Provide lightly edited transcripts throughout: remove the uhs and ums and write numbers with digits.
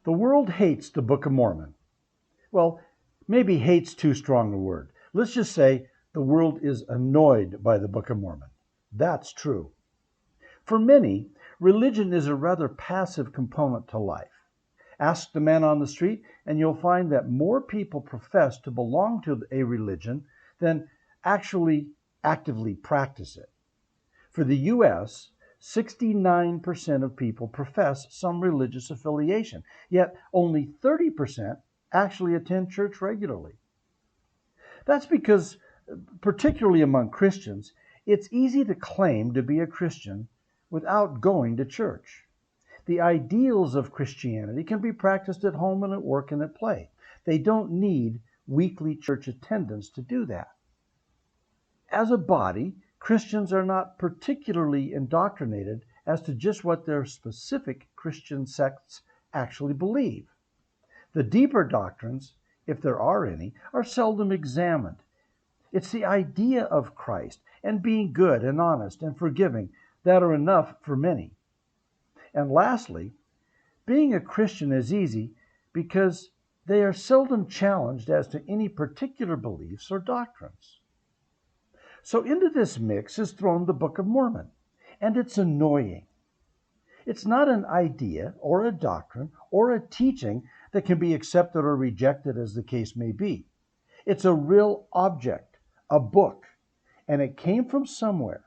The world hates the Book of Mormon. Well, maybe hate's too strong a word. Let's just say the world is annoyed by the Book of Mormon. That's true. For many, religion is a rather passive component to life. Ask the man on the street, and you'll find that more people profess to belong to a religion than actually actively practice it. For the U.S., 69% of people profess some religious affiliation, yet only 30% actually attend church regularly. That's because, particularly among Christians, it's easy to claim to be a Christian without going to church. The ideals of Christianity can be practiced at home and at work and at play. They don't need weekly church attendance to do that. As a body, Christians are not particularly indoctrinated as to just what their specific Christian sects actually believe. The deeper doctrines, if there are any, are seldom examined. It's the idea of Christ and being good and honest and forgiving that are enough for many. And lastly, being a Christian is easy because they are seldom challenged as to any particular beliefs or doctrines. So into this mix is thrown the Book of Mormon, and it's annoying. It's not an idea or a doctrine or a teaching that can be accepted or rejected as the case may be. It's a real object, a book, and it came from somewhere.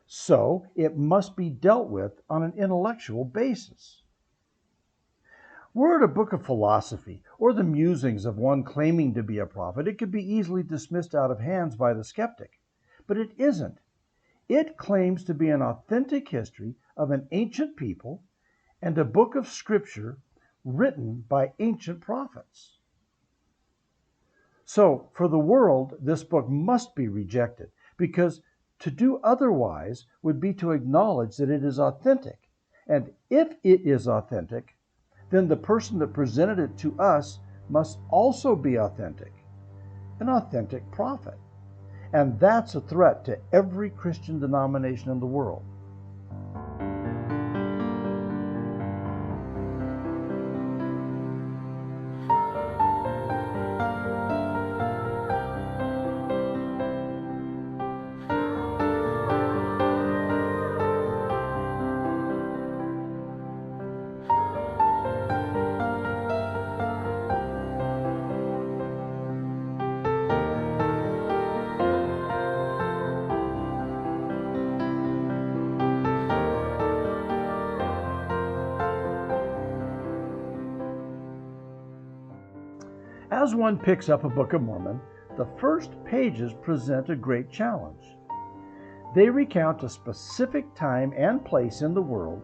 So it must be dealt with on an intellectual basis. Were it a book of philosophy or the musings of one claiming to be a prophet, it could be easily dismissed out of hands by the skeptic. But it isn't. It claims to be an authentic history of an ancient people and a book of scripture written by ancient prophets. So, for the world, this book must be rejected, because to do otherwise would be to acknowledge that it is authentic. And if it is authentic, then the person that presented it to us must also be authentic, an authentic prophet. And that's a threat to every Christian denomination in the world. As one picks up a Book of Mormon, the first pages present a great challenge. They recount a specific time and place in the world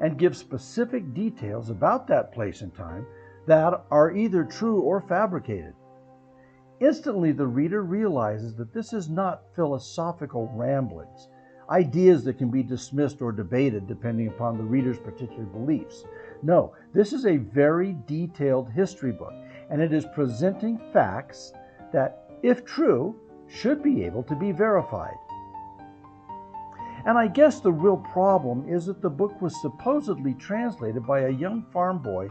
and give specific details about that place and time that are either true or fabricated. Instantly, the reader realizes that this is not philosophical ramblings, ideas that can be dismissed or debated depending upon the reader's particular beliefs. No, this is a very detailed history book, and it is presenting facts that, if true, should be able to be verified. And I guess the real problem is that the book was supposedly translated by a young farm boy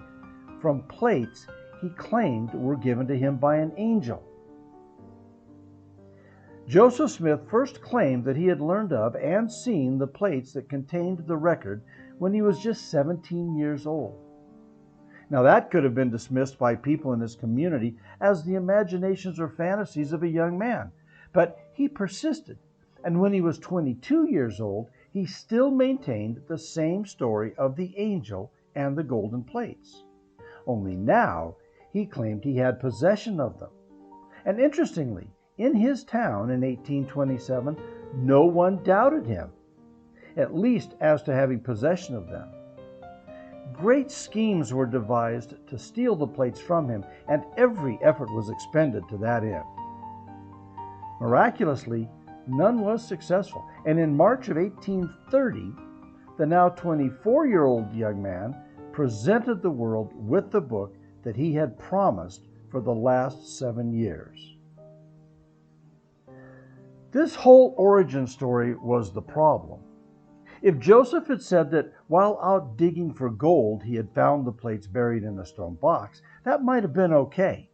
from plates he claimed were given to him by an angel. Joseph Smith first claimed that he had learned of and seen the plates that contained the record when he was just 17 years old. Now, that could have been dismissed by people in his community as the imaginations or fantasies of a young man, but he persisted, and when he was 22 years old, he still maintained the same story of the angel and the golden plates. Only now, he claimed he had possession of them. And interestingly, in his town in 1827, no one doubted him, at least as to having possession of them. Great schemes were devised to steal the plates from him, and every effort was expended to that end. Miraculously, none was successful, and in March of 1830, the now 24-year-old young man presented the world with the book that he had promised for the last 7 years. This whole origin story was the problem. If Joseph had said that while out digging for gold he had found the plates buried in a stone box, that might have been okay.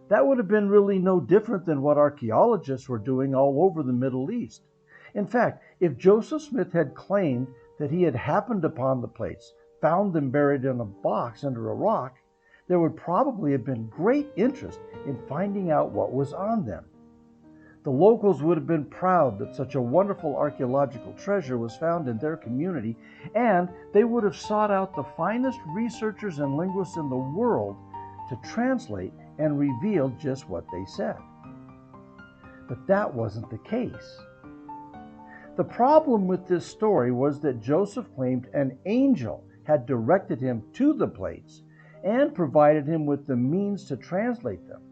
That would have been really no different than what archaeologists were doing all over the Middle East. In fact, if Joseph Smith had claimed that he had happened upon the plates, found them buried in a box under a rock, there would probably have been great interest in finding out what was on them. The locals would have been proud that such a wonderful archaeological treasure was found in their community, and they would have sought out the finest researchers and linguists in the world to translate and reveal just what they said. But that wasn't the case. The problem with this story was that Joseph claimed an angel had directed him to the plates and provided him with the means to translate them.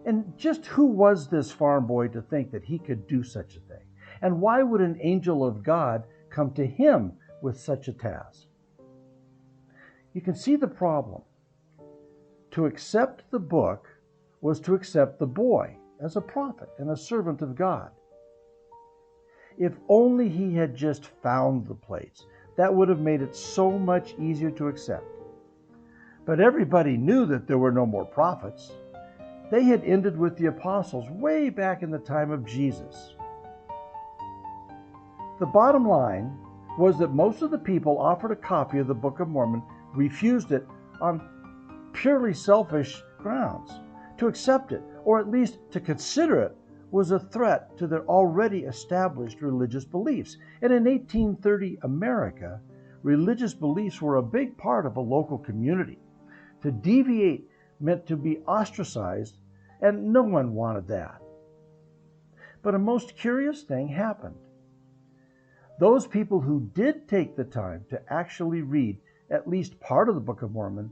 And just who was this farm boy to think that he could do such a thing? And why would an angel of God come to him with such a task? You can see the problem. To accept the book was to accept the boy as a prophet and a servant of God. If only he had just found the plates, that would have made it so much easier to accept. But everybody knew that there were no more prophets. They had ended with the apostles way back in the time of Jesus. The bottom line was that most of the people offered a copy of the Book of Mormon refused it on purely selfish grounds. To accept it, or at least to consider it, was a threat to their already established religious beliefs. And in 1830 America, religious beliefs were a big part of a local community. To deviate meant to be ostracized, and no one wanted that. But a most curious thing happened. Those people who did take the time to actually read at least part of the Book of Mormon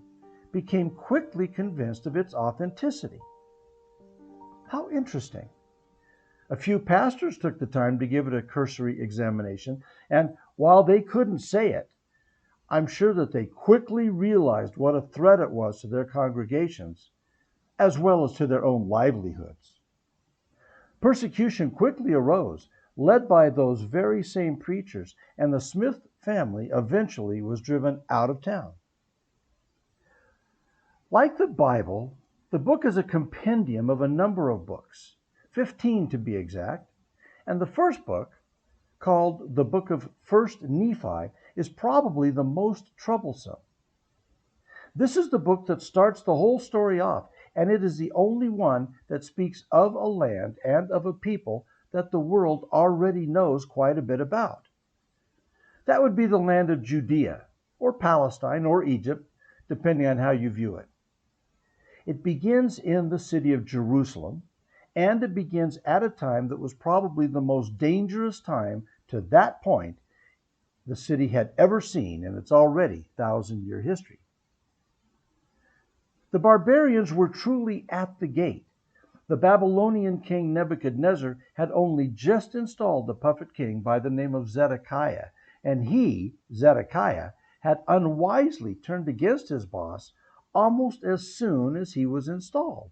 became quickly convinced of its authenticity. How interesting. A few pastors took the time to give it a cursory examination, and while they couldn't say it, I'm sure that they quickly realized what a threat it was to their congregations, as well as to their own livelihoods. Persecution quickly arose, led by those very same preachers, and the Smith family eventually was driven out of town. Like the Bible, the book is a compendium of a number of books, 15 to be exact, and the first book, called the Book of 1st Nephi, is probably the most troublesome. This is the book that starts the whole story off, and it is the only one that speaks of a land and of a people that the world already knows quite a bit about. That would be the land of Judea, or Palestine, or Egypt, depending on how you view it. It begins in the city of Jerusalem, and it begins at a time that was probably the most dangerous time to that point the city had ever seen in its already 1,000-year history. The barbarians were truly at the gate. The Babylonian king Nebuchadnezzar had only just installed a puppet king by the name of Zedekiah, and he, Zedekiah, had unwisely turned against his boss almost as soon as he was installed.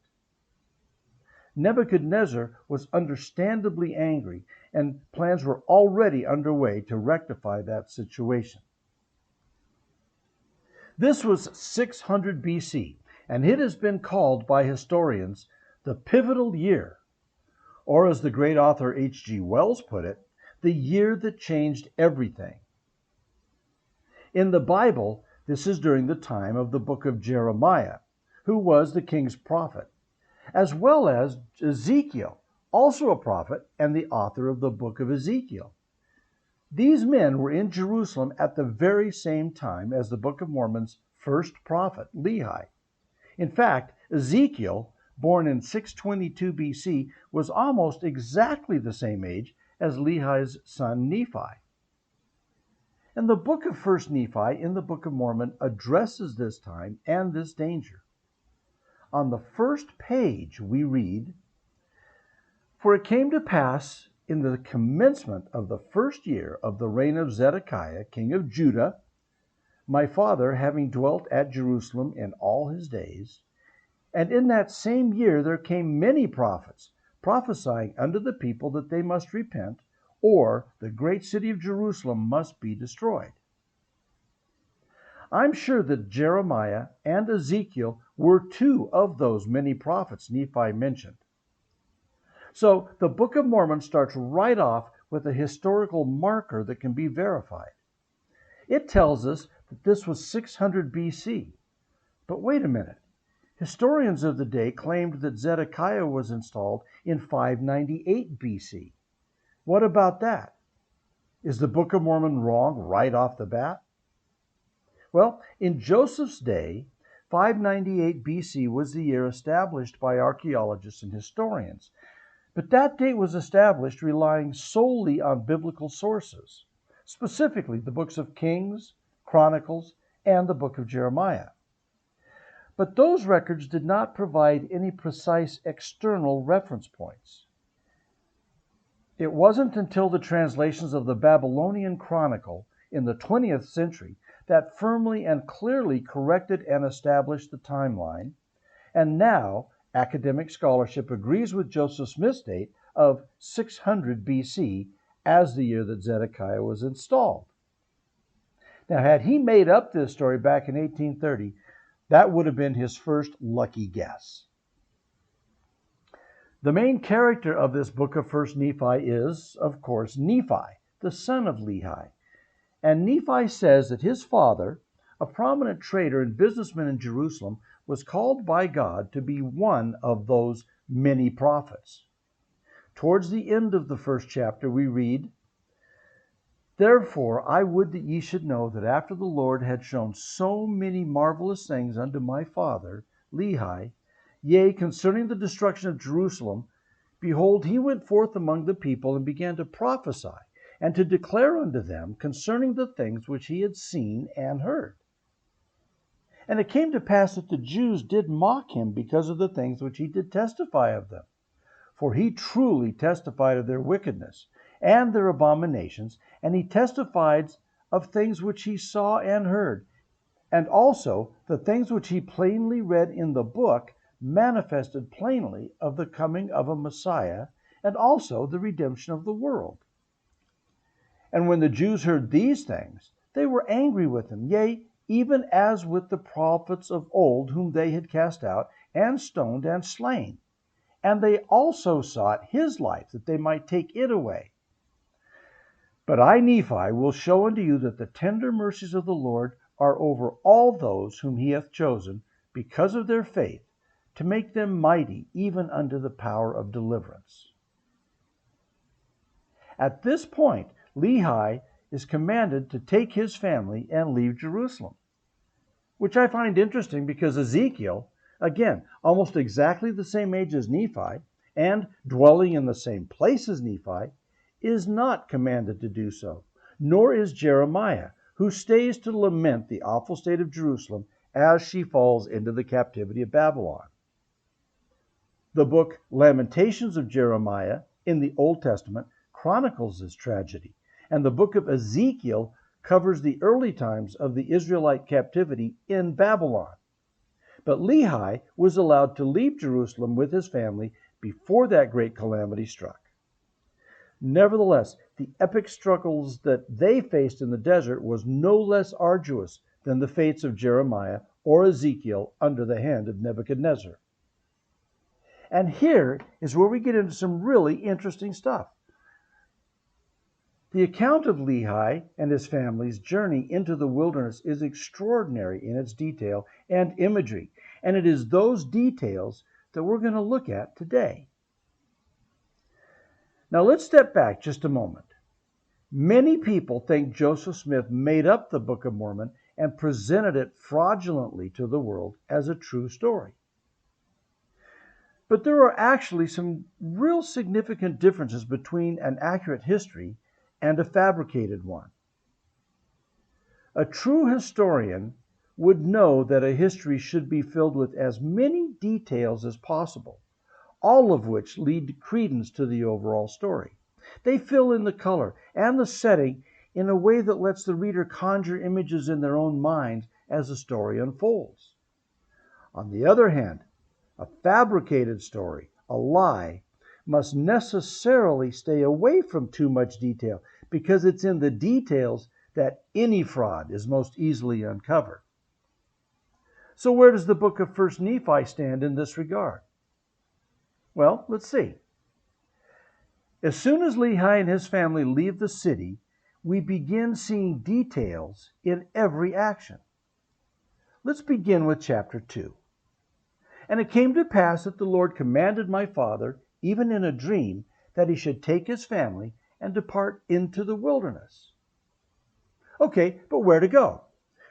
Nebuchadnezzar was understandably angry, and plans were already underway to rectify that situation. This was 600 BC, and it has been called by historians the pivotal year, or as the great author H.G. Wells put it, the year that changed everything. In the Bible, this is during the time of the book of Jeremiah, who was the king's prophet, as well as Ezekiel, also a prophet and the author of the book of Ezekiel. These men were in Jerusalem at the very same time as the Book of Mormon's first prophet, Lehi. In fact, Ezekiel, born in 622 BC, was almost exactly the same age as Lehi's son Nephi. And the book of 1st Nephi in the Book of Mormon addresses this time and this danger. On the first page we read, "For it came to pass in the commencement of the first year of the reign of Zedekiah, king of Judah, my father having dwelt at Jerusalem in all his days, and in that same year there came many prophets, prophesying unto the people that they must repent, or the great city of Jerusalem must be destroyed. I'm sure that Jeremiah and Ezekiel were two of those many prophets Nephi mentioned. So the Book of Mormon starts right off with a historical marker that can be verified. It tells us that this was 600 BC. But wait a minute. Historians of the day claimed that Zedekiah was installed in 598 BC. What about that? Is the Book of Mormon wrong right off the bat? Well, in Joseph's day, 598 BC was the year established by archaeologists and historians. But that date was established relying solely on biblical sources, specifically the books of Kings, Chronicles, and the book of Jeremiah. But those records did not provide any precise external reference points. It wasn't until the translations of the Babylonian Chronicle in the 20th century that firmly and clearly corrected and established the timeline, and now academic scholarship agrees with Joseph Smith's date of 600 BC as the year that Zedekiah was installed. Now, had he made up this story back in 1830, that would have been his first lucky guess. The main character of this book of 1 Nephi is, of course, Nephi, the son of Lehi. And Nephi says that his father, a prominent trader and businessman in Jerusalem, was called by God to be one of those many prophets. Towards the end of the first chapter, we read, "Therefore I would that ye should know that after the Lord had shown so many marvelous things unto my father, Lehi, yea, concerning the destruction of Jerusalem, behold, he went forth among the people and began to prophesy, and to declare unto them concerning the things which he had seen and heard. And it came to pass that the Jews did mock him because of the things which he did testify of them. For he truly testified of their wickedness and their abominations, and he testified of things which he saw and heard, and also the things which he plainly read in the book manifested plainly of the coming of a Messiah, and also the redemption of the world. And when the Jews heard these things, they were angry with him, yea, even as with the prophets of old whom they had cast out, and stoned, and slain. And they also sought his life, that they might take it away. But I, Nephi, will show unto you that the tender mercies of the Lord are over all those whom he hath chosen, because of their faith, to make them mighty even unto the power of deliverance." At this point, Lehi is commanded to take his family and leave Jerusalem, which I find interesting because Ezekiel, again, almost exactly the same age as Nephi, and dwelling in the same place as Nephi, is not commanded to do so, nor is Jeremiah, who stays to lament the awful state of Jerusalem as she falls into the captivity of Babylon. The book Lamentations of Jeremiah in the Old Testament chronicles this tragedy, and the book of Ezekiel covers the early times of the Israelite captivity in Babylon. But Lehi was allowed to leave Jerusalem with his family before that great calamity struck. Nevertheless, the epic struggles that they faced in the desert was no less arduous than the fates of Jeremiah or Ezekiel under the hand of Nebuchadnezzar. And here is where we get into some really interesting stuff. The account of Lehi and his family's journey into the wilderness is extraordinary in its detail and imagery, and it is those details that we're going to look at today. Now let's step back just a moment. Many people think Joseph Smith made up the Book of Mormon and presented it fraudulently to the world as a true story. But there are actually some real significant differences between an accurate history and a fabricated one. A true historian would know that a history should be filled with as many details as possible, all of which lead credence to the overall story. They fill in the color and the setting in a way that lets the reader conjure images in their own mind as the story unfolds. On the other hand, a fabricated story, a lie, must necessarily stay away from too much detail because it's in the details that any fraud is most easily uncovered. So where does the book of 1st Nephi stand in this regard? Well, let's see. As soon as Lehi and his family leave the city, we begin seeing details in every action. Let's begin with chapter 2. And it came to pass that the Lord commanded my father, even in a dream, that he should take his family and depart into the wilderness. Okay, but where to go?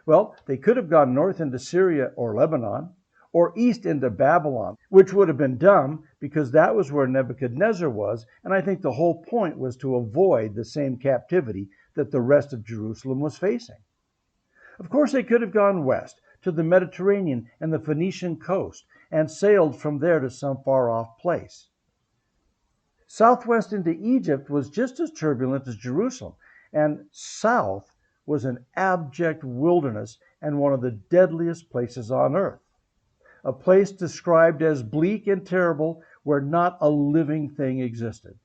Well, they could have gone north into Syria or Lebanon, or east into Babylon, which would have been dumb because that was where Nebuchadnezzar was, and I think the whole point was to avoid the same captivity that the rest of Jerusalem was facing. Of course, they could have gone west to the Mediterranean and the Phoenician coast and sailed from there to some far-off place. Southwest into Egypt was just as turbulent as Jerusalem, and south was an abject wilderness and one of the deadliest places on earth. A place described as bleak and terrible where not a living thing existed.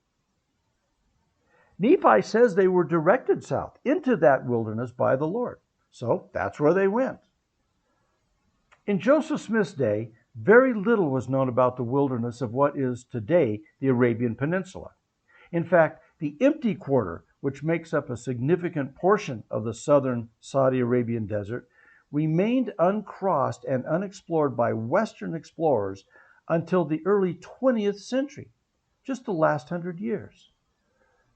Nephi says they were directed south into that wilderness by the Lord. So that's where they went. In Joseph Smith's day, very little was known about the wilderness of what is today the Arabian Peninsula. In fact, the empty quarter, which makes up a significant portion of the southern Saudi Arabian desert, remained uncrossed and unexplored by Western explorers until the early 20th century, just the last 100 years.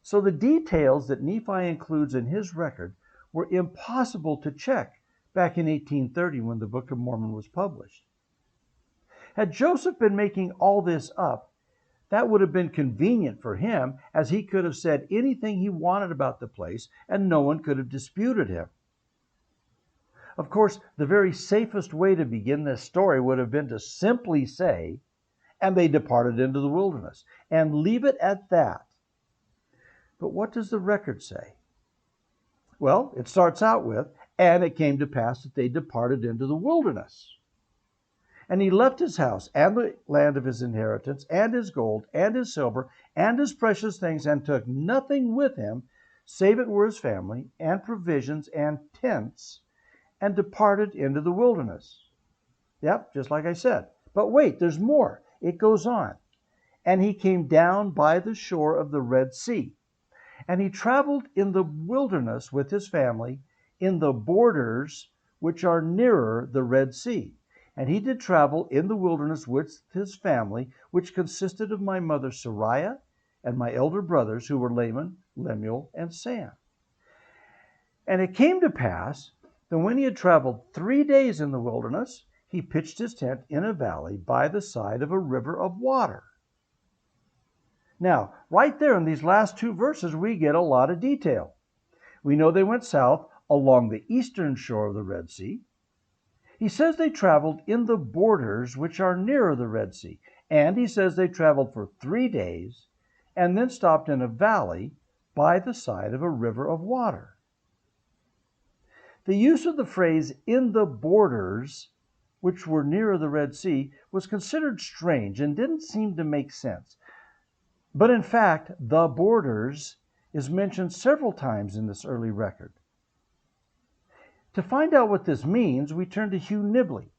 So the details that Nephi includes in his record were impossible to check back in 1830 when the Book of Mormon was published. Had Joseph been making all this up, that would have been convenient for him, as he could have said anything he wanted about the place and no one could have disputed him. Of course, the very safest way to begin this story would have been to simply say, and they departed into the wilderness, and leave it at that. But what does the record say? Well, it starts out with, and it came to pass that they departed into the wilderness. And he left his house and the land of his inheritance, and his gold, and his silver, and his precious things, and took nothing with him, save it were his family, and provisions, and tents, and departed into the wilderness. Yep, just like I said. But wait, there's more. It goes on. And he came down by the shore of the Red Sea. And he traveled in the wilderness with his family in the borders which are nearer the Red Sea. And he did travel in the wilderness with his family, which consisted of my mother Sariah and my elder brothers, who were Laman, Lemuel, and Sam. And it came to pass that when he had traveled 3 days in the wilderness, he pitched his tent in a valley by the side of a river of water. Now, right there in these last 2 verses, we get a lot of detail. We know they went south along the eastern shore of the Red Sea. He says they traveled in the borders which are nearer the Red Sea. And he says they traveled for 3 days and then stopped in a valley by the side of a river of water. The use of the phrase in the borders which were nearer the Red Sea was considered strange and didn't seem to make sense. But in fact, the borders is mentioned several times in this early record. To find out what this means, we turn to Hugh Nibley.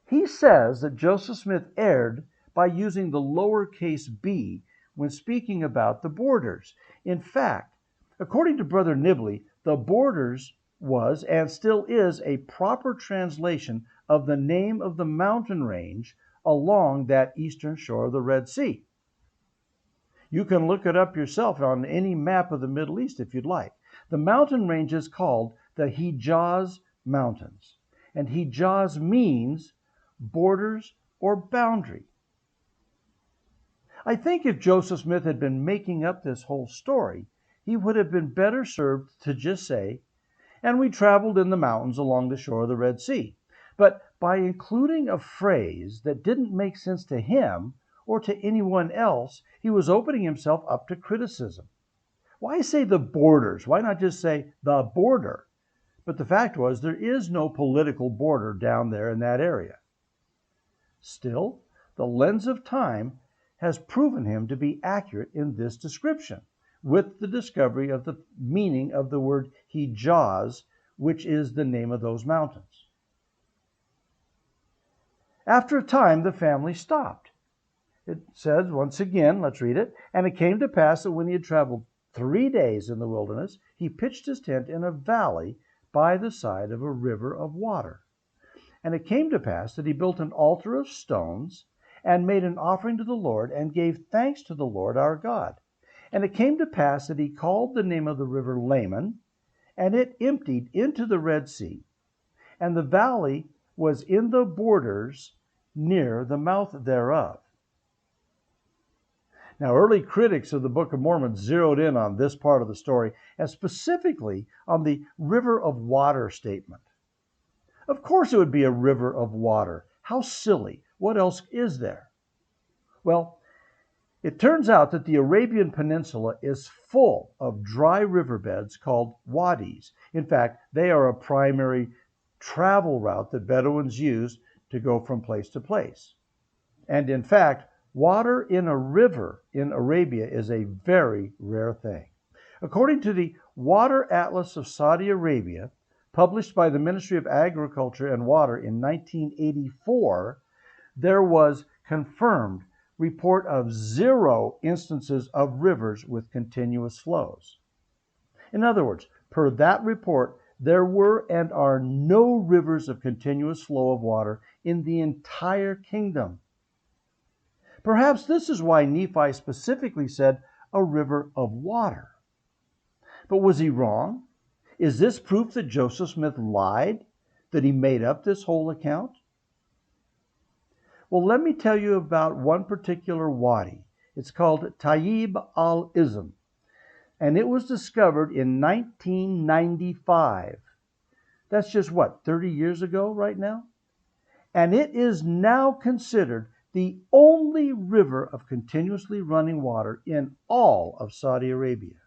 He says that Joseph Smith erred by using the lowercase b when speaking about the borders. In fact, according to Brother Nibley, the borders was and still is a proper translation of the name of the mountain range along that eastern shore of the Red Sea. You can look it up yourself on any map of the Middle East if you'd like. The mountain range is called the Hijaz Mountains, and Hijaz means borders or boundary. I think if Joseph Smith had been making up this whole story, he would have been better served to just say, and we traveled in the mountains along the shore of the Red Sea. But by including a phrase that didn't make sense to him or to anyone else, he was opening himself up to criticism. Why say the borders? Why not just say the border? But the fact was, there is no political border down there in that area. Still, the lens of time has proven him to be accurate in this description, with the discovery of the meaning of the word Hijaz, which is the name of those mountains. After a time, the family stopped. It says, once again, let's read it, "And it came to pass that when he had traveled 3 days in the wilderness, he pitched his tent in a valley by the side of a river of water. And it came to pass that he built an altar of stones, and made an offering to the Lord, and gave thanks to the Lord our God. And it came to pass that he called the name of the river Laman, and it emptied into the Red Sea. And the valley was in the borders near the mouth thereof." Now, early critics of the Book of Mormon zeroed in on this part of the story, and specifically on the river of water statement. Of course it would be a river of water. How silly. What else is there? Well, it turns out that the Arabian Peninsula is full of dry riverbeds called wadis. In fact, they are a primary travel route that Bedouins use to go from place to place. And in fact, water in a river in Arabia is a very rare thing. According to the Water Atlas of Saudi Arabia, published by the Ministry of Agriculture and Water in 1984, there was confirmed report of 0 instances of rivers with continuous flows. In other words, per that report, there were and are no rivers of continuous flow of water in the entire kingdom. Perhaps this is why Nephi specifically said a river of water. But was he wrong? Is this proof that Joseph Smith lied, that he made up this whole account? Well, let me tell you about one particular wadi. It's called Tayyib al-Izm, and it was discovered in 1995. That's just, 30 years ago right now? And it is now considered the only river of continuously running water in all of Saudi Arabia.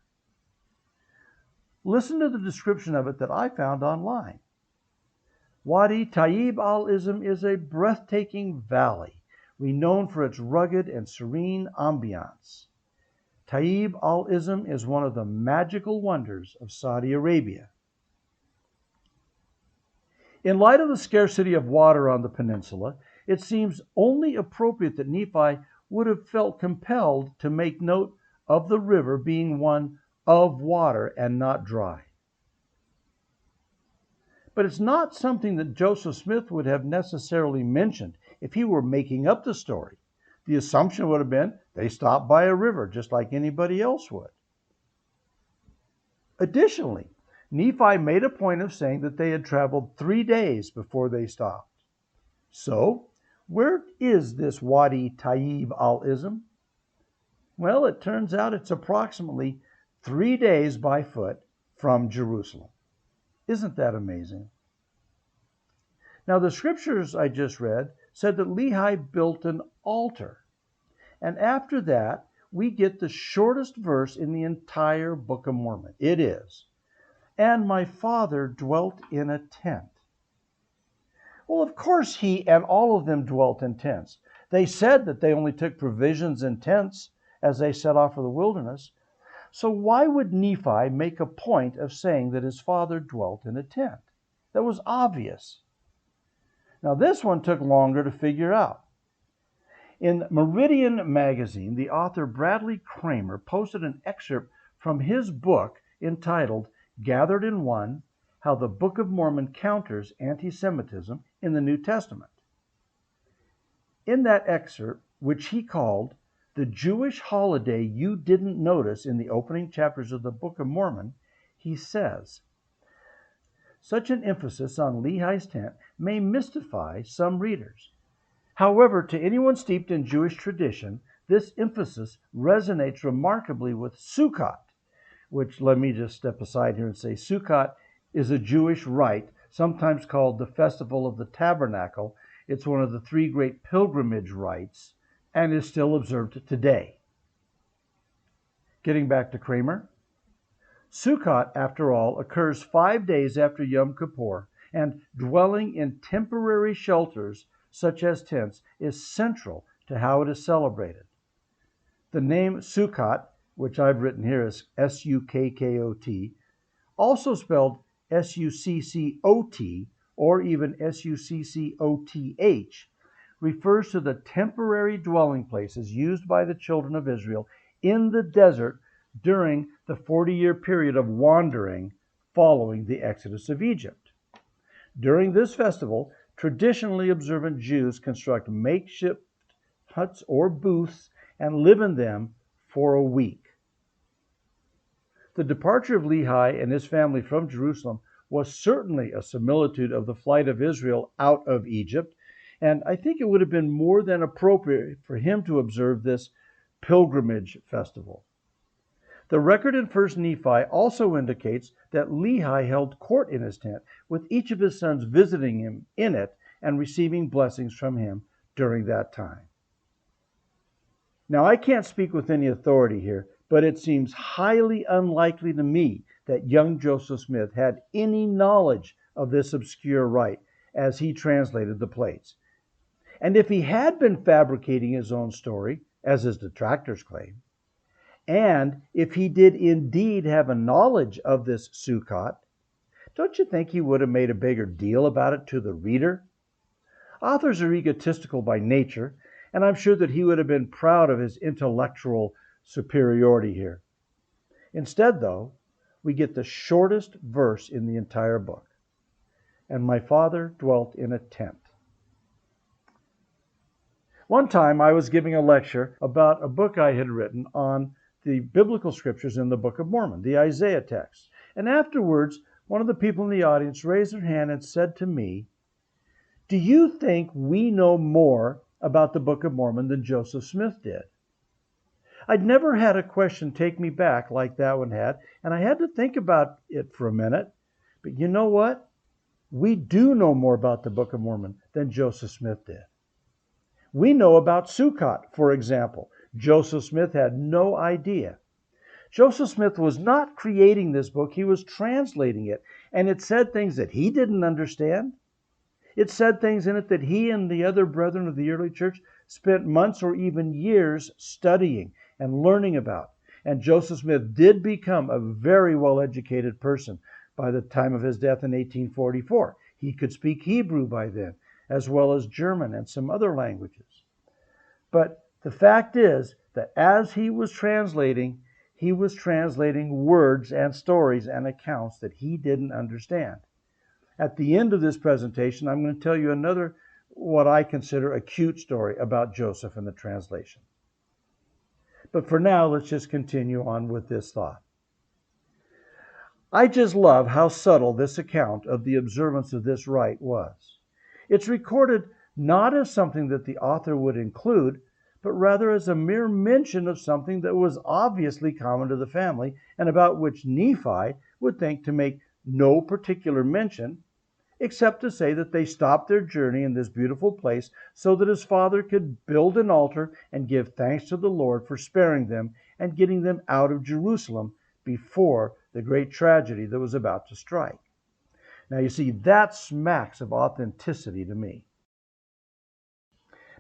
Listen to the description of it that I found online. Wadi Tayyib al-Izm is a breathtaking valley, renowned for its rugged and serene ambiance. Tayyib al-Izm is one of the magical wonders of Saudi Arabia. In light of the scarcity of water on the peninsula, it seems only appropriate that Nephi would have felt compelled to make note of the river being one of water and not dry. But it's not something that Joseph Smith would have necessarily mentioned if he were making up the story. The assumption would have been they stopped by a river just like anybody else would. Additionally, Nephi made a point of saying that they had traveled 3 days before they stopped. So, where is this Wadi Tayyib al-Izm? Well, it turns out it's approximately 3 days by foot from Jerusalem. Isn't that amazing? Now, the scriptures I just read said that Lehi built an altar. And after that, we get the shortest verse in the entire Book of Mormon. It is, "And my father dwelt in a tent." Well, of course he and all of them dwelt in tents. They said that they only took provisions in tents as they set off for the wilderness. So why would Nephi make a point of saying that his father dwelt in a tent? That was obvious. Now, this one took longer to figure out. In Meridian magazine, the author Bradley Kramer posted an excerpt from his book entitled "Gathered in One: How the Book of Mormon Counters Anti-Semitism in the New Testament." In that excerpt, which he called "The Jewish Holiday You Didn't Notice in the Opening Chapters of the Book of Mormon," he says, "Such an emphasis on Lehi's tent may mystify some readers. However, to anyone steeped in Jewish tradition, this emphasis resonates remarkably with Sukkot," which, let me just step aside here and say, Sukkot is a Jewish rite, sometimes called the Festival of the Tabernacle. It's one of the 3 great pilgrimage rites and is still observed today. Getting back to Kramer, Sukkot, after all, occurs 5 days after Yom Kippur, and dwelling in temporary shelters, such as tents, is central to how it is celebrated. The name Sukkot, which I've written here as Sukkot, also spelled Succot or even Succoth, refers to the temporary dwelling places used by the children of Israel in the desert during the 40-year period of wandering following the exodus of Egypt. During this festival, traditionally observant Jews construct makeshift huts or booths and live in them for a week. The departure of Lehi and his family from Jerusalem was certainly a similitude of the flight of Israel out of Egypt, and I think it would have been more than appropriate for him to observe this pilgrimage festival. The record in 1 Nephi also indicates that Lehi held court in his tent, with each of his sons visiting him in it and receiving blessings from him during that time. Now, I can't speak with any authority here, but it seems highly unlikely to me that young Joseph Smith had any knowledge of this obscure rite as he translated the plates. And if he had been fabricating his own story, as his detractors claim, and if he did indeed have a knowledge of this Sukkot, don't you think he would have made a bigger deal about it to the reader? Authors are egotistical by nature, and I'm sure that he would have been proud of his intellectual superiority here. Instead, though, we get the shortest verse in the entire book. And my father dwelt in a tent. One time I was giving a lecture about a book I had written on the biblical scriptures in the Book of Mormon, the Isaiah text. And afterwards, one of the people in the audience raised their hand and said to me, "Do you think we know more about the Book of Mormon than Joseph Smith did?" I'd never had a question take me back like that one had, and I had to think about it for a minute. But you know what? We do know more about the Book of Mormon than Joseph Smith did. We know about Sukkot, for example. Joseph Smith had no idea. Joseph Smith was not creating this book, he was translating it, and it said things that he didn't understand. It said things in it that he and the other brethren of the early church spent months or even years studying and learning about. And Joseph Smith did become a very well-educated person by the time of his death in 1844. He could speak Hebrew by then, as well as German and some other languages. But the fact is that as he was translating words and stories and accounts that he didn't understand. At the end of this presentation, I'm going to tell you another, what I consider a cute story about Joseph and the translation. But for now, let's just continue on with this thought. I just love how subtle this account of the observance of this rite was. It's recorded not as something that the author would include, but rather as a mere mention of something that was obviously common to the family and about which Nephi would think to make no particular mention, except to say that they stopped their journey in this beautiful place so that his father could build an altar and give thanks to the Lord for sparing them and getting them out of Jerusalem before the great tragedy that was about to strike. Now you see, that smacks of authenticity to me.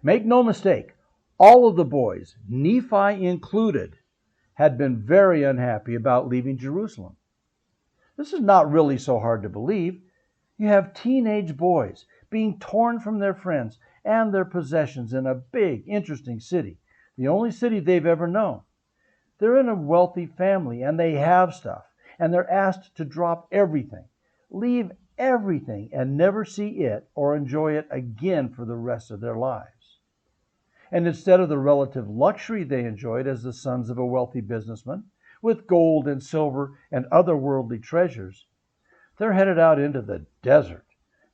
Make no mistake, all of the boys, Nephi included, had been very unhappy about leaving Jerusalem. This is not really so hard to believe. You have teenage boys being torn from their friends and their possessions in a big, interesting city, the only city they've ever known. They're in a wealthy family and they have stuff, and they're asked to drop everything, leave everything, and never see it or enjoy it again for the rest of their lives. And instead of the relative luxury they enjoyed as the sons of a wealthy businessman, with gold and silver and other worldly treasures, they're headed out into the desert,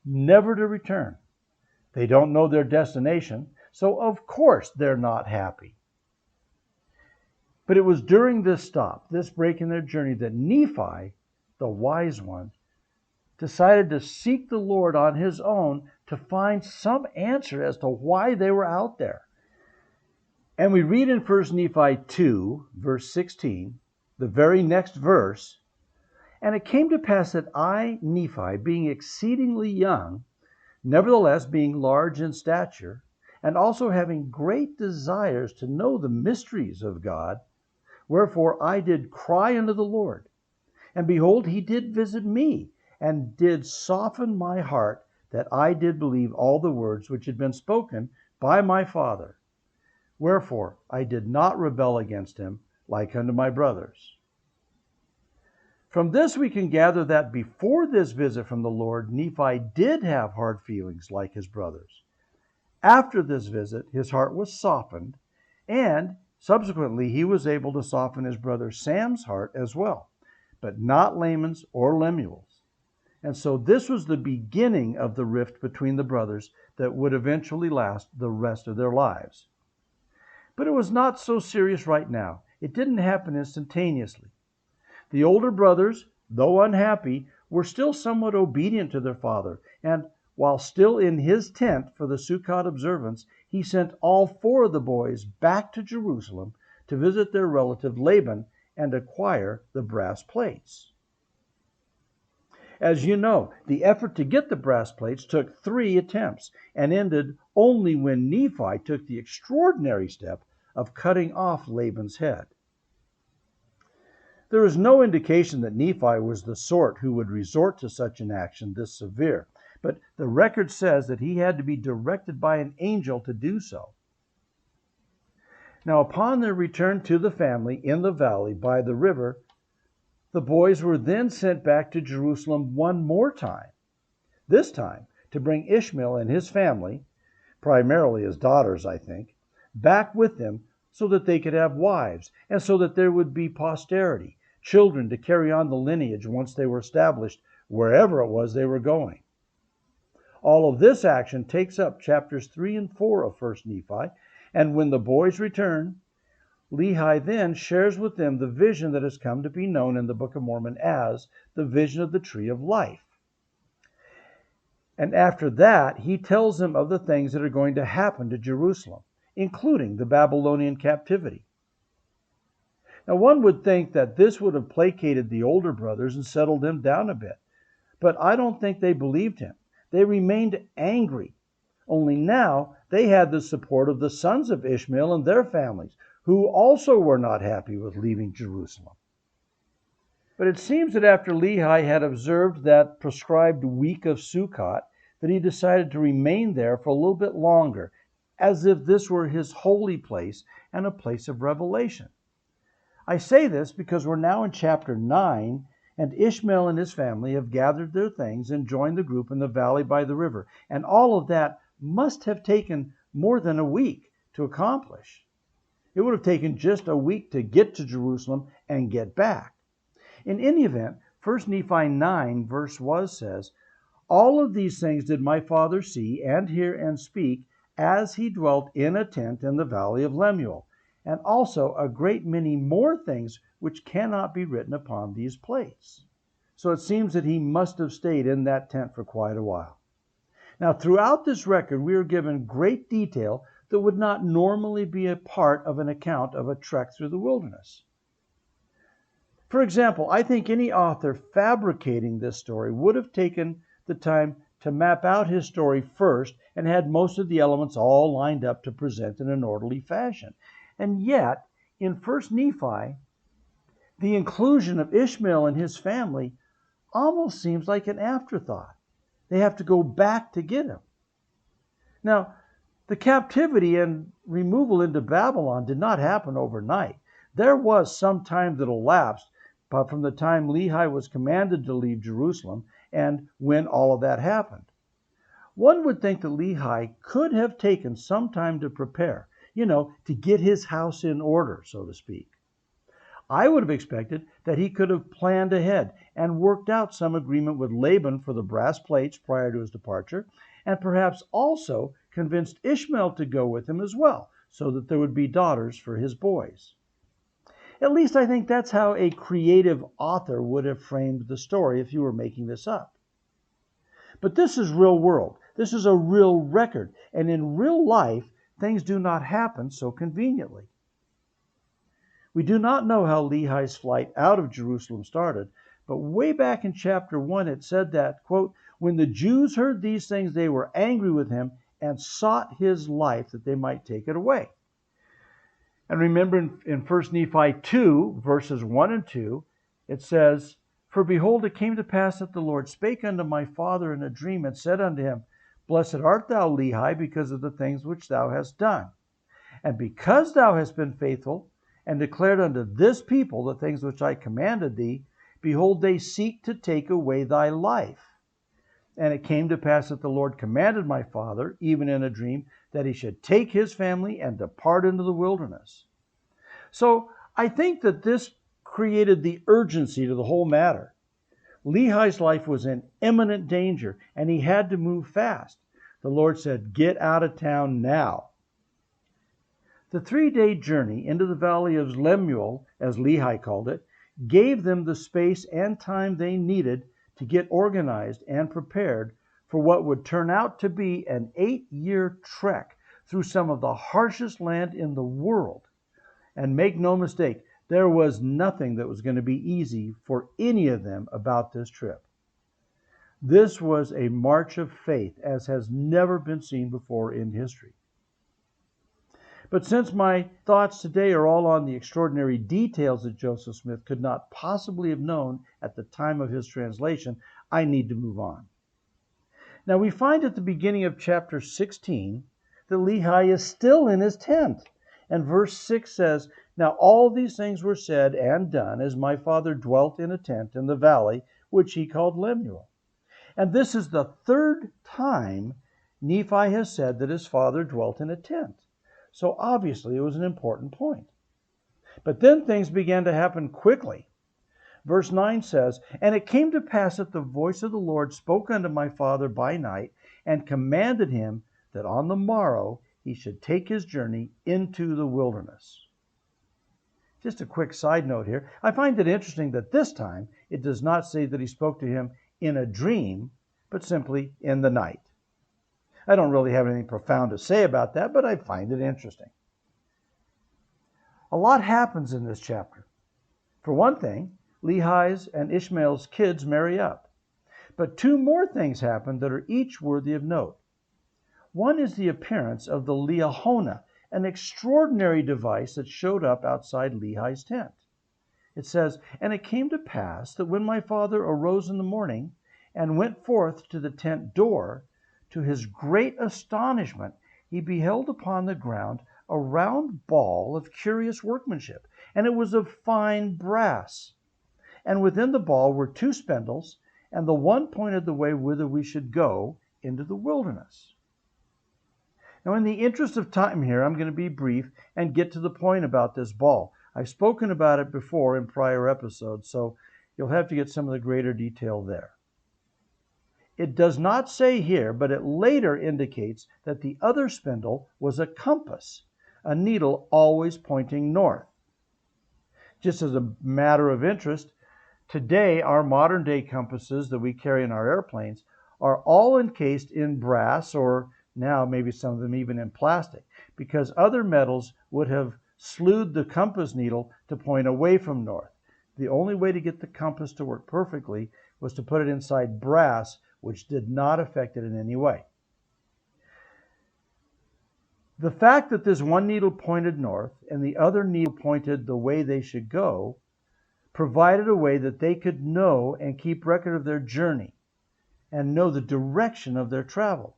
never to return. They don't know their destination, so of course they're not happy. But it was during this stop, this break in their journey, that Nephi, the wise one, decided to seek the Lord on his own to find some answer as to why they were out there. And we read in 1 Nephi 2, verse 16, the very next verse, "And it came to pass that I, Nephi, being exceedingly young, nevertheless being large in stature, and also having great desires to know the mysteries of God. Wherefore I did cry unto the Lord, and behold, he did visit me, and did soften my heart, that I did believe all the words which had been spoken by my father. Wherefore I did not rebel against him like unto my brothers. From this we can gather that before this visit from the Lord, Nephi did have hard feelings like his brothers. After this visit, his heart was softened, and subsequently he was able to soften his brother Sam's heart as well, but not Laman's or Lemuel's. And so this was the beginning of the rift between the brothers that would eventually last the rest of their lives. But it was not so serious right now. It didn't happen instantaneously. The older brothers, though unhappy, were still somewhat obedient to their father, and while still in his tent for the Sukkot observance, he sent all 4 of the boys back to Jerusalem to visit their relative Laban and acquire the brass plates. As you know, the effort to get the brass plates took 3 attempts and ended only when Nephi took the extraordinary step of cutting off Laban's head. There is no indication that Nephi was the sort who would resort to such an action this severe, but the record says that he had to be directed by an angel to do so. Now, upon their return to the family in the valley by the river, the boys were then sent back to Jerusalem one more time, this time to bring Ishmael and his family, primarily his daughters, I think, back with them so that they could have wives and so that there would be posterity, children to carry on the lineage once they were established wherever it was they were going. All of this action takes up chapters 3 and 4 of 1 Nephi, and when the boys return, Lehi then shares with them the vision that has come to be known in the Book of Mormon as the vision of the tree of life. And after that, he tells them of the things that are going to happen to Jerusalem, including the Babylonian captivity. Now, one would think that this would have placated the older brothers and settled them down a bit, but I don't think they believed him. They remained angry, only now they had the support of the sons of Ishmael and their families, who also were not happy with leaving Jerusalem. But it seems that after Lehi had observed that prescribed week of Sukkot, that he decided to remain there for a little bit longer, as if this were his holy place and a place of revelation. I say this because we're now in chapter 9, and Ishmael and his family have gathered their things and joined the group in the valley by the river, and all of that must have taken more than a week to accomplish. It would have taken just a week to get to Jerusalem and get back. In any event, 1 Nephi 9 verse 1 says, "All of these things did my father see and hear and speak, as he dwelt in a tent in the valley of Lemuel, and also a great many more things which cannot be written upon these plates." So it seems that he must have stayed in that tent for quite a while. Now, throughout this record, we are given great detail that would not normally be a part of an account of a trek through the wilderness. For example, I think any author fabricating this story would have taken the time to map out his story first and had most of the elements all lined up to present in an orderly fashion. And yet, in 1 Nephi, the inclusion of Ishmael and his family almost seems like an afterthought. They have to go back to get him. Now, the captivity and removal into Babylon did not happen overnight. There was some time that elapsed from the time Lehi was commanded to leave Jerusalem and when all of that happened. One would think that Lehi could have taken some time to prepare, to get his house in order, so to speak. I would have expected that he could have planned ahead and worked out some agreement with Laban for the brass plates prior to his departure, and perhaps also convinced Ishmael to go with him as well, so that there would be daughters for his boys. At least I think that's how a creative author would have framed the story if you were making this up. But this is real world. This is a real record, and in real life, things do not happen so conveniently. We do not know how Lehi's flight out of Jerusalem started, but way back in chapter 1 it said that, quote, "When the Jews heard these things, they were angry with him and sought his life that they might take it away. And remember in 1 Nephi 2, verses 1 and 2, it says, "For behold, it came to pass that the Lord spake unto my father in a dream, and said unto him, Blessed art thou, Lehi, because of the things which thou hast done. And because thou hast been faithful, and declared unto this people the things which I commanded thee, behold, they seek to take away thy life. And it came to pass that the Lord commanded my father, even in a dream, that he should take his family and depart into the wilderness." So I think that this created the urgency to the whole matter. Lehi's life was in imminent danger, and he had to move fast. The Lord said, "Get out of town now." The 3-day journey into the valley of Lemuel, as Lehi called it, gave them the space and time they needed to get organized and prepared for what would turn out to be an 8-year trek through some of the harshest land in the world. And make no mistake, there was nothing that was going to be easy for any of them about this trip. This was a march of faith as has never been seen before in history. But since my thoughts today are all on the extraordinary details that Joseph Smith could not possibly have known at the time of his translation, I need to move on. Now we find at the beginning of chapter 16 that Lehi is still in his tent. And verse 6 says, "Now all these things were said and done as my father dwelt in a tent in the valley, which he called Lemuel." And this is the 3rd time Nephi has said that his father dwelt in a tent. So obviously it was an important point. But then things began to happen quickly. Verse 9 says, "And it came to pass that the voice of the Lord spoke unto my father by night, and commanded him that on the morrow he should take his journey into the wilderness." Just a quick side note here. I find it interesting that this time it does not say that he spoke to him in a dream, but simply in the night. I don't really have anything profound to say about that, but I find it interesting. A lot happens in this chapter. For one thing, Lehi's and Ishmael's kids marry up. But 2 more things happen that are each worthy of note. One is the appearance of the Liahona, an extraordinary device that showed up outside Lehi's tent. It says, "And it came to pass that when my father arose in the morning and went forth to the tent door, to his great astonishment he beheld upon the ground a round ball of curious workmanship, and it was of fine brass. And within the ball were 2 spindles, and the one pointed the way whither we should go into the wilderness." Now, in the interest of time here, I'm going to be brief and get to the point about this ball. I've spoken about it before in prior episodes, so you'll have to get some of the greater detail there. It does not say here, but it later indicates that the other spindle was a compass, a needle always pointing north. Just as a matter of interest, today our modern day compasses that we carry in our airplanes are all encased in brass, or now maybe some of them even in plastic, because other metals would have slewed the compass needle to point away from north. The only way to get the compass to work perfectly was to put it inside brass, which did not affect it in any way. The fact that this one needle pointed north and the other needle pointed the way they should go provided a way that they could know and keep record of their journey and know the direction of their travel.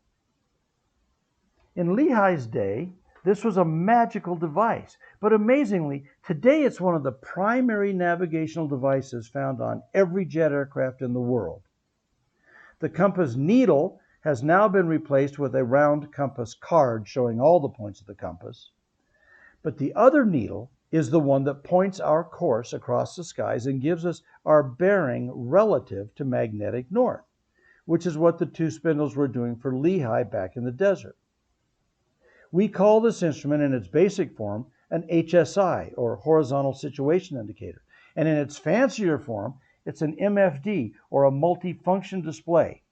In Lehi's day, this was a magical device, but amazingly, today it's one of the primary navigational devices found on every jet aircraft in the world. The compass needle has now been replaced with a round compass card showing all the points of the compass. But the other needle is the one that points our course across the skies and gives us our bearing relative to magnetic north, which is what the 2 spindles were doing for Lehi back in the desert. We call this instrument in its basic form an HSI, or horizontal situation indicator, and in its fancier form, it's an MFD, or a multifunction display,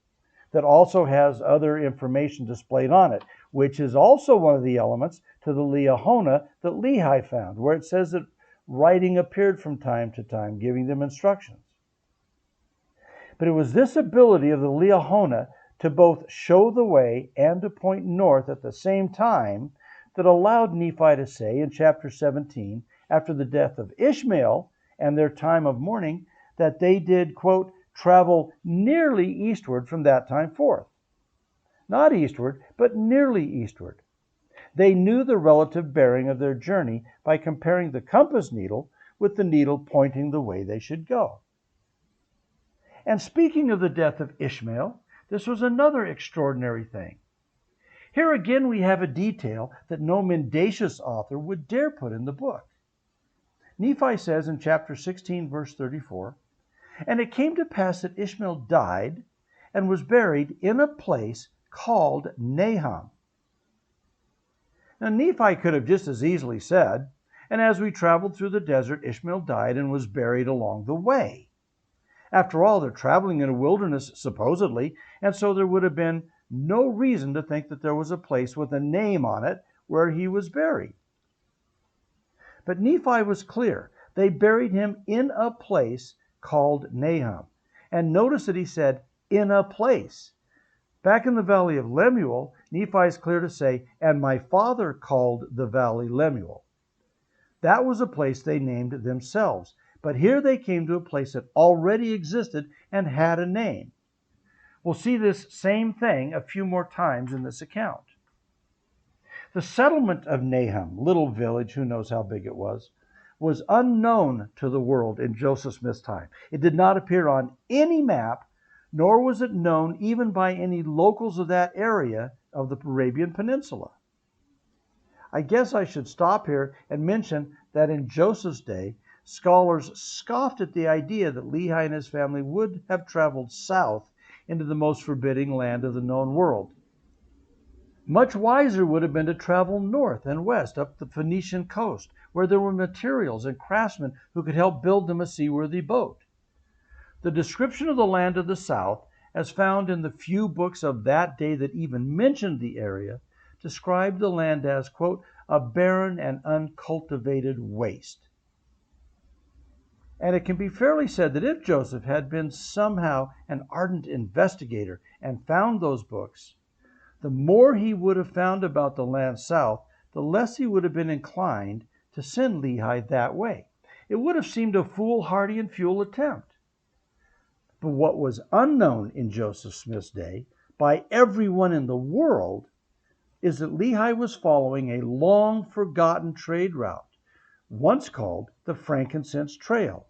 that also has other information displayed on it, which is also one of the elements to the Liahona that Lehi found, where it says that writing appeared from time to time, giving them instructions. But it was this ability of the Liahona to both show the way and to point north at the same time that allowed Nephi to say in chapter 17, after the death of Ishmael and their time of mourning, that they did, quote, travel nearly eastward from that time forth. Not eastward, but nearly eastward. They knew the relative bearing of their journey by comparing the compass needle with the needle pointing the way they should go. And speaking of the death of Ishmael, this was another extraordinary thing. Here again we have a detail that no mendacious author would dare put in the book. Nephi says in chapter 16, verse 34, "And it came to pass that Ishmael died and was buried in a place called Naham." Now Nephi could have just as easily said, "And as we traveled through the desert, Ishmael died and was buried along the way." After all, they're traveling in a wilderness, supposedly, and so there would have been no reason to think that there was a place with a name on it where he was buried. But Nephi was clear. They buried him in a place called Naham. And notice that he said, in a place. Back in the valley of Lemuel, Nephi is clear to say, "And my father called the valley Lemuel." That was a place they named themselves. But here they came to a place that already existed and had a name. We'll see this same thing a few more times in this account. The settlement of Naham, little village, who knows how big it was unknown to the world in Joseph Smith's time. It did not appear on any map, nor was it known even by any locals of that area of the Arabian Peninsula. I guess I should stop here and mention that in Joseph's day, scholars scoffed at the idea that Lehi and his family would have traveled south into the most forbidding land of the known world. Much wiser would have been to travel north and west up the Phoenician coast, where there were materials and craftsmen who could help build them a seaworthy boat. The description of the land of the south, as found in the few books of that day that even mentioned the area, described the land as, quote, a barren and uncultivated waste. And it can be fairly said that if Joseph had been somehow an ardent investigator and found those books, the more he would have found about the land south, the less he would have been inclined to send Lehi that way. It would have seemed a foolhardy and futile attempt. But what was unknown in Joseph Smith's day by everyone in the world is that Lehi was following a long-forgotten trade route, once called the Frankincense Trail.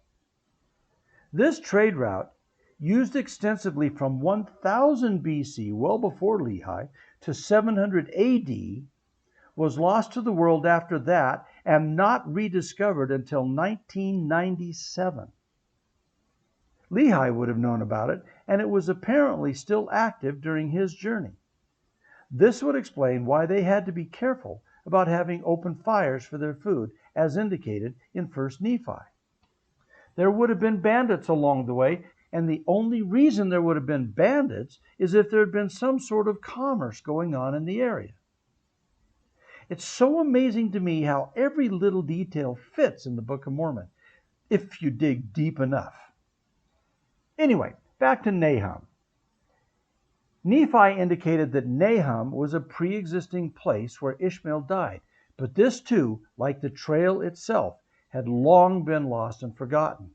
This trade route, used extensively from 1000 BC, well before Lehi, to 700 AD, was lost to the world after that and not rediscovered until 1997. Lehi would have known about it, and it was apparently still active during his journey. This would explain why they had to be careful about having open fires for their food, as indicated in 1 Nephi. There would have been bandits along the way, and the only reason there would have been bandits is if there had been some sort of commerce going on in the area. It's so amazing to me how every little detail fits in the Book of Mormon, if you dig deep enough. Anyway, back to Naham. Nephi indicated that Naham was a pre-existing place where Ishmael died, but this too, like the trail itself, had long been lost and forgotten.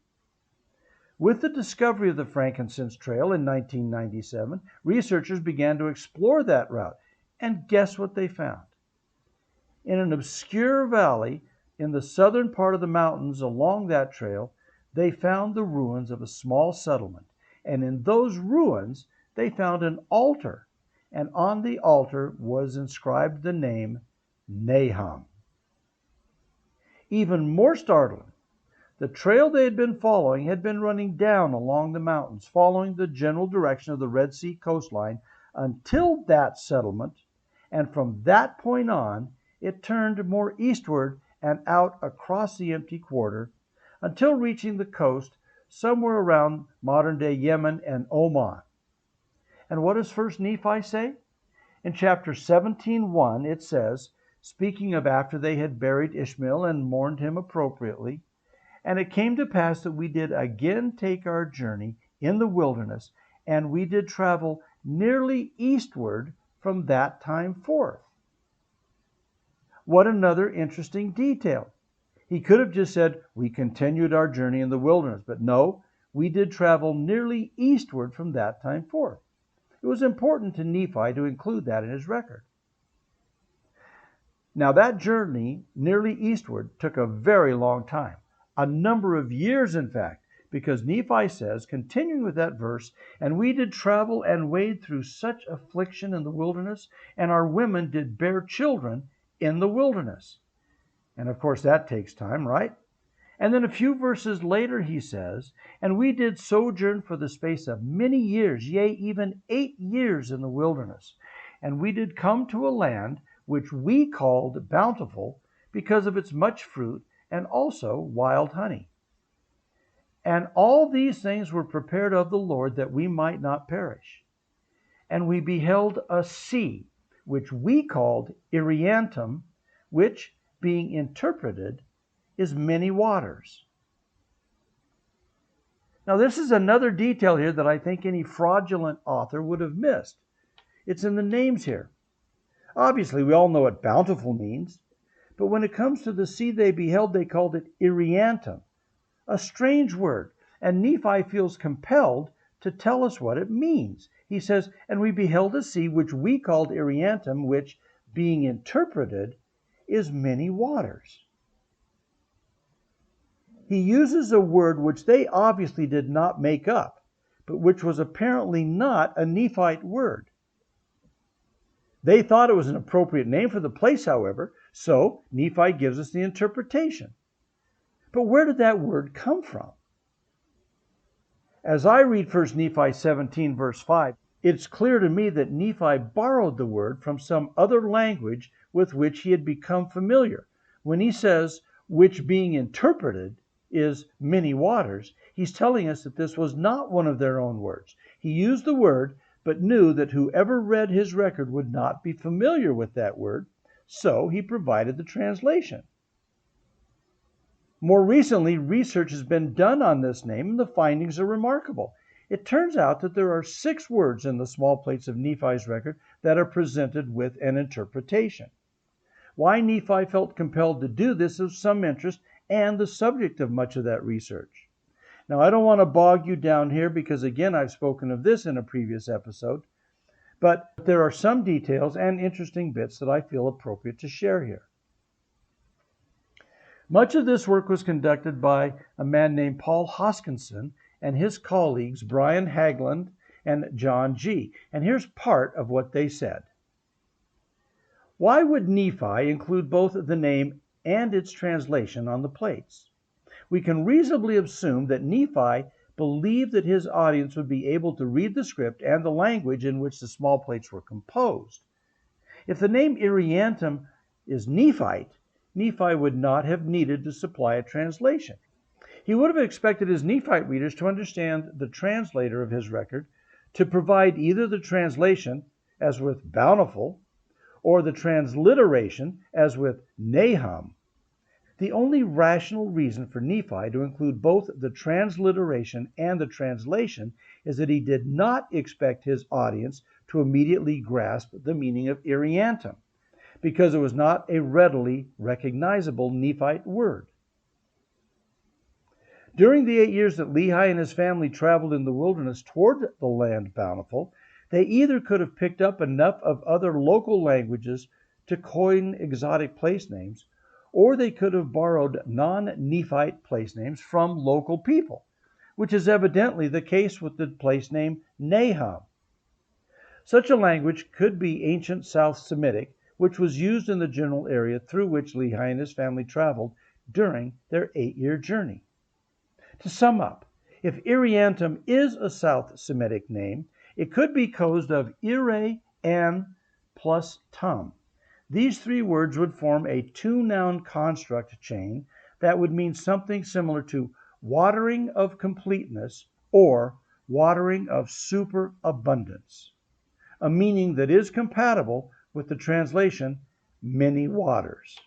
With the discovery of the Frankincense Trail in 1997, researchers began to explore that route, and guess what they found? In an obscure valley in the southern part of the mountains along that trail, they found the ruins of a small settlement, and in those ruins they found an altar, and on the altar was inscribed the name Naham. Even more startling, the trail they had been following had been running down along the mountains, following the general direction of the Red Sea coastline until that settlement, and from that point on, it turned more eastward and out across the empty quarter until reaching the coast somewhere around modern-day Yemen and Oman. And what does 1 Nephi say? In chapter 17:1, it says, speaking of after they had buried Ishmael and mourned him appropriately, "And it came to pass that we did again take our journey in the wilderness, and we did travel nearly eastward from that time forth. What another interesting detail. He could have just said, we continued our journey in the wilderness, but no, we did travel nearly eastward from that time forth. It was important to Nephi to include that in his record. Now, that journey nearly eastward took a very long time, a number of years, in fact, because Nephi says, continuing with that verse, and we did travel and wade through such affliction in the wilderness, and our women did bear children in the wilderness. And of course, that takes time, right? And then a few verses later, he says, and we did sojourn for the space of many years, yea, even 8 years in the wilderness. And we did come to a land which we called bountiful, because of its much fruit, and also wild honey. And all these things were prepared of the Lord, that we might not perish. And we beheld a sea, which we called Iriantum, which, being interpreted, is many waters. Now, this is another detail here that I think any fraudulent author would have missed. It's in the names here. Obviously, we all know what bountiful means, but when it comes to the sea they beheld, they called it Iriantum, a strange word, and Nephi feels compelled to tell us what it means. He says, and we beheld a sea which we called Iriantum, which, being interpreted, is many waters. He uses a word which they obviously did not make up, but which was apparently not a Nephite word. They thought it was an appropriate name for the place, however, so Nephi gives us the interpretation. But where did that word come from? As I read 1 Nephi 17, verse 5, it's clear to me that Nephi borrowed the word from some other language with which he had become familiar. When he says, which being interpreted is many waters, he's telling us that this was not one of their own words. He used the word, but knew that whoever read his record would not be familiar with that word, so he provided the translation. More recently, research has been done on this name, and the findings are remarkable. It turns out that there are 6 words in the small plates of Nephi's record that are presented with an interpretation. Why Nephi felt compelled to do this is of some interest and the subject of much of that research. Now, I don't want to bog you down here because, again, I've spoken of this in a previous episode, but there are some details and interesting bits that I feel appropriate to share here. Much of this work was conducted by a man named Paul Hoskinson and his colleagues Brian Haglund and John G. And here's part of what they said. Why would Nephi include both the name and its translation on the plates? We can reasonably assume that Nephi believed that his audience would be able to read the script and the language in which the small plates were composed. If the name Iriantum is Nephite, Nephi would not have needed to supply a translation. He would have expected his Nephite readers to understand the translator of his record to provide either the translation, as with bountiful, or the transliteration, as with Nahum. The only rational reason for Nephi to include both the transliteration and the translation is that he did not expect his audience to immediately grasp the meaning of Iriantum, because it was not a readily recognizable Nephite word. During the 8 years that Lehi and his family traveled in the wilderness toward the land bountiful, they either could have picked up enough of other local languages to coin exotic place names, or they could have borrowed non-Nephite place names from local people, which is evidently the case with the place name Nahum. Such a language could be ancient South Semitic, which was used in the general area through which Lehi and his family traveled during their 8-year journey. To sum up, if Iriantum is a South Semitic name, it could be composed of Ire, An, plus Tum. These 3 words would form a 2-noun construct chain that would mean something similar to watering of completeness or watering of superabundance, a meaning that is compatible with the translation many waters.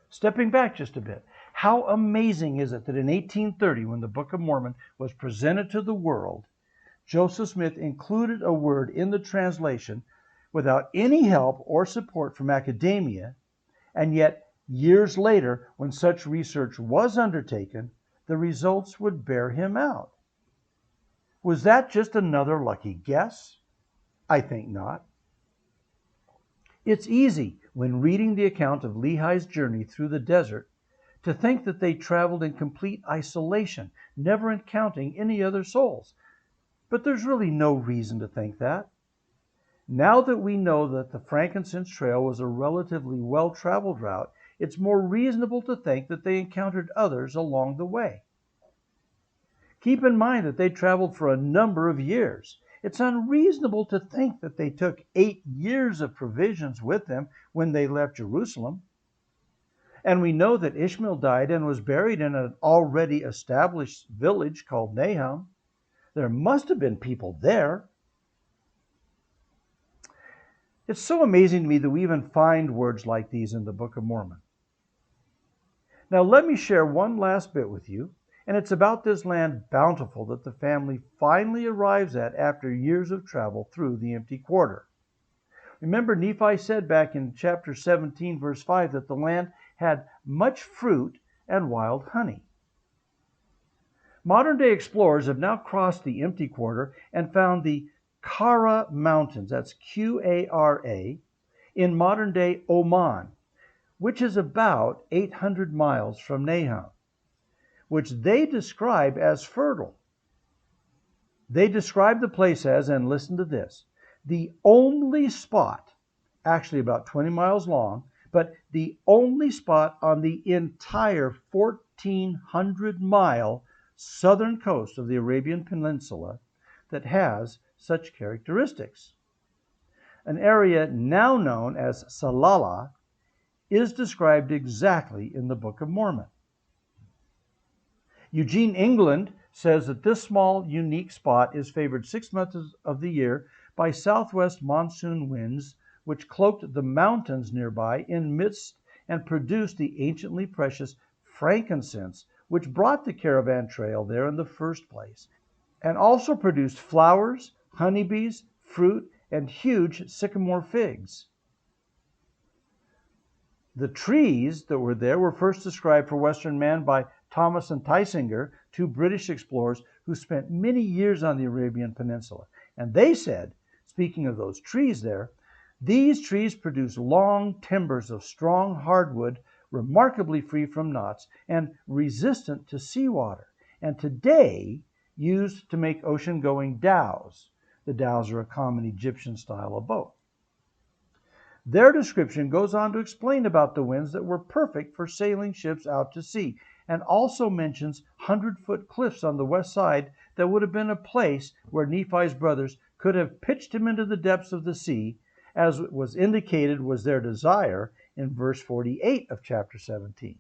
Stepping back just a bit, how amazing is it that in 1830, when the Book of Mormon was presented to the world, Joseph Smith included a word in the translation without any help or support from academia, and yet years later, when such research was undertaken, the results would bear him out. Was that just another lucky guess? I think not. It's easy, when reading the account of Lehi's journey through the desert, to think that they traveled in complete isolation, never encountering any other souls. But there's really no reason to think that. Now that we know that the frankincense trail was a relatively well-traveled route, it's more reasonable to think that they encountered others along the way. Keep in mind that they traveled for a number of years. It's unreasonable to think that they took 8 years of provisions with them when they left Jerusalem. And we know that Ishmael died and was buried in an already established village called Nahum. There must have been people there. It's so amazing to me that we even find words like these in the Book of Mormon. Now let me share one last bit with you, and it's about this land Bountiful that the family finally arrives at after years of travel through the empty quarter. Remember, Nephi said back in chapter 17, verse 5, that the land had much fruit and wild honey. Modern-day explorers have now crossed the empty quarter and found the Kara Mountains, that's Q-A-R-A, in modern-day Oman, which is about 800 miles from Nahum, which they describe as fertile. They describe the place as, and listen to this, the only spot, actually about 20 miles long, but the only spot on the entire 1,400-mile southern coast of the Arabian Peninsula that has such characteristics. An area now known as Salalah is described exactly in the Book of Mormon. Eugene England says that this small, unique spot is favored 6 months of the year by southwest monsoon winds, which cloaked the mountains nearby in midst and produced the anciently precious frankincense, which brought the caravan trail there in the first place, and also produced flowers, honeybees, fruit, and huge sycamore figs. The trees that were there were first described for Western man by Thomas and Tysinger, 2 British explorers who spent many years on the Arabian Peninsula. And they said, speaking of those trees there, these trees produce long timbers of strong hardwood, remarkably free from knots and resistant to seawater, and today used to make ocean-going dhows. The dhows are a common Egyptian style of boat. Their description goes on to explain about the winds that were perfect for sailing ships out to sea, and also mentions 100-foot cliffs on the west side that would have been a place where Nephi's brothers could have pitched him into the depths of the sea, as was indicated was their desire in verse 48 of chapter 17.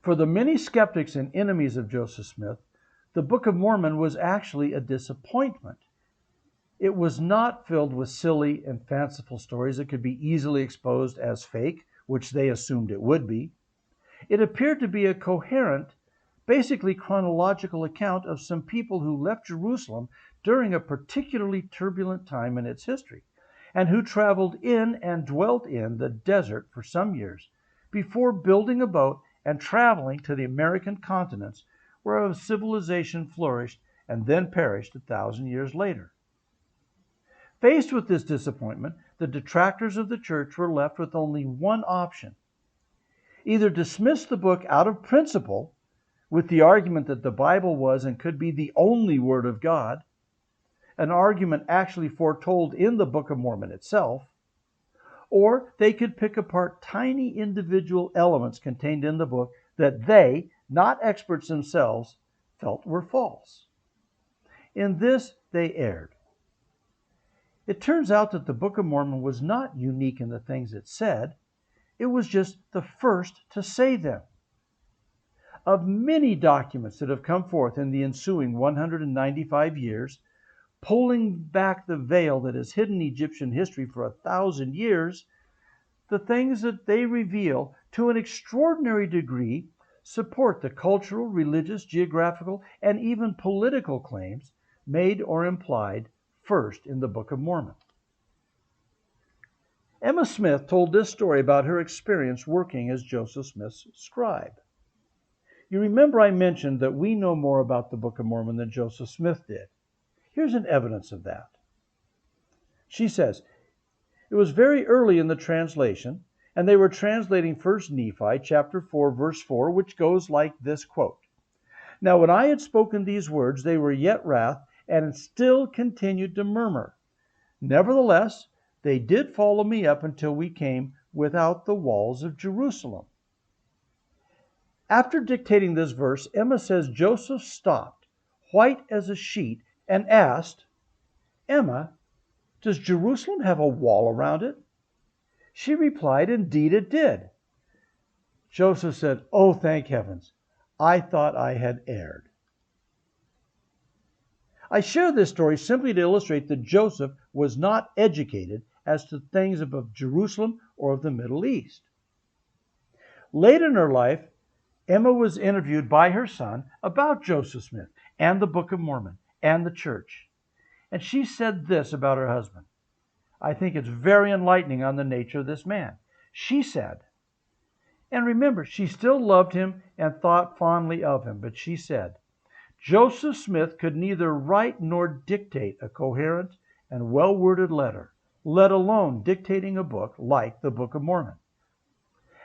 For the many skeptics and enemies of Joseph Smith, the Book of Mormon was actually a disappointment. It was not filled with silly and fanciful stories that could be easily exposed as fake, which they assumed it would be. It appeared to be a coherent, basically chronological account of some people who left Jerusalem during a particularly turbulent time in its history, and who traveled in and dwelt in the desert for some years before building a boat and traveling to the American continents, where a civilization flourished and then perished 1,000 years later. Faced with this disappointment, the detractors of the church were left with only one option: either dismiss the book out of principle with the argument that the Bible was and could be the only Word of God, an argument actually foretold in the Book of Mormon itself, or they could pick apart tiny individual elements contained in the book that they, not experts themselves, felt were false. In this, they erred. It turns out that the Book of Mormon was not unique in the things it said. It was just the first to say them. Of many documents that have come forth in the ensuing 195 years, pulling back the veil that has hidden Egyptian history for 1,000 years, the things that they reveal to an extraordinary degree support the cultural, religious, geographical, and even political claims made or implied first in the Book of Mormon. Emma Smith told this story about her experience working as Joseph Smith's scribe. You remember I mentioned that we know more about the Book of Mormon than Joseph Smith did. Here's an evidence of that. She says, it was very early in the translation, and they were translating 1 Nephi chapter 4, verse 4, which goes like this quote. Now when I had spoken these words, they were yet wrath, and still continued to murmur. Nevertheless, they did follow me up until we came without the walls of Jerusalem. After dictating this verse, Emma says Joseph stopped, white as a sheet, and asked, Emma, does Jerusalem have a wall around it? She replied, indeed it did. Joseph said, oh, thank heavens, I thought I had erred. I share this story simply to illustrate that Joseph was not educated as to things of Jerusalem or of the Middle East. Late in her life, Emma was interviewed by her son about Joseph Smith and the Book of Mormon and the church. And she said this about her husband. I think it's very enlightening on the nature of this man. She said, and remember, she still loved him and thought fondly of him, but she said, Joseph Smith could neither write nor dictate a coherent and well-worded letter, let alone dictating a book like the Book of Mormon.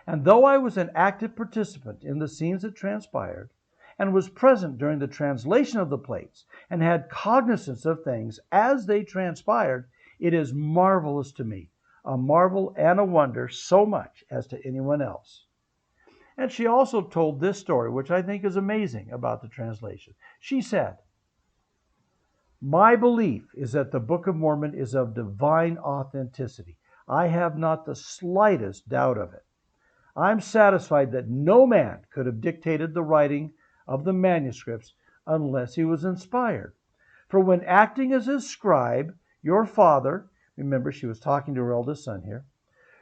And though I was an active participant in the scenes that transpired, and was present during the translation of the plates, and had cognizance of things as they transpired, it is marvelous to me, a marvel and a wonder so much as to anyone else. And she also told this story, which I think is amazing about the translation. She said, my belief is that the Book of Mormon is of divine authenticity. I have not the slightest doubt of it. I'm satisfied that no man could have dictated the writing of the manuscripts unless he was inspired. For when acting as his scribe, your father, remember she was talking to her eldest son here,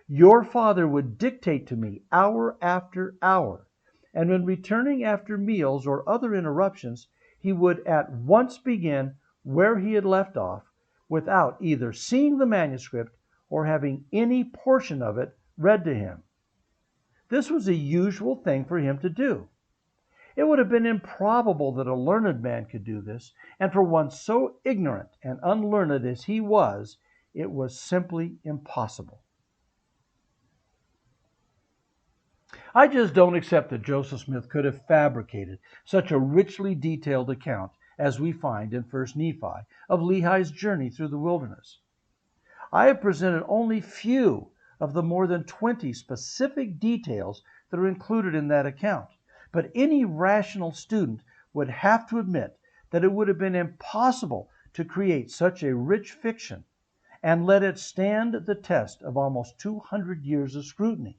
your father would dictate to me hour after hour, and when returning after meals or other interruptions, he would at once begin where he had left off without either seeing the manuscript or having any portion of it read to him. This was a usual thing for him to do. It would have been improbable that a learned man could do this, and for one so ignorant and unlearned as he was, it was simply impossible. I just don't accept that Joseph Smith could have fabricated such a richly detailed account as we find in 1 Nephi of Lehi's journey through the wilderness. I have presented only few of the more than 20 specific details that are included in that account. But any rational student would have to admit that it would have been impossible to create such a rich fiction and let it stand the test of almost 200 years of scrutiny.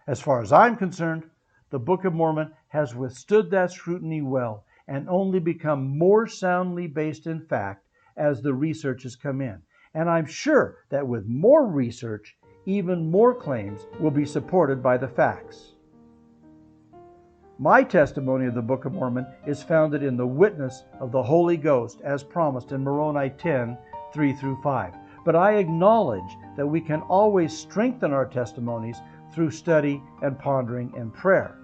As far as I'm concerned, the Book of Mormon has withstood that scrutiny well and only become more soundly based in fact as the research has come in. And I'm sure that with more research, even more claims will be supported by the facts. My testimony of the Book of Mormon is founded in the witness of the Holy Ghost as promised in Moroni 10, 3-5. But I acknowledge that we can always strengthen our testimonies through study and pondering and prayer.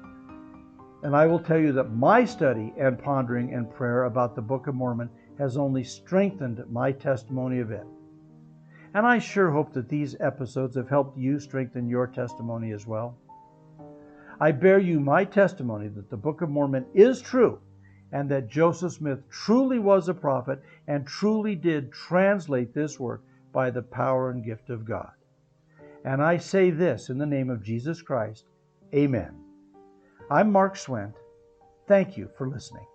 And I will tell you that my study and pondering and prayer about the Book of Mormon has only strengthened my testimony of it. And I sure hope that these episodes have helped you strengthen your testimony as well. I bear you my testimony that the Book of Mormon is true and that Joseph Smith truly was a prophet and truly did translate this work by the power and gift of God. And I say this in the name of Jesus Christ. Amen. I'm Mark Swent. Thank you for listening.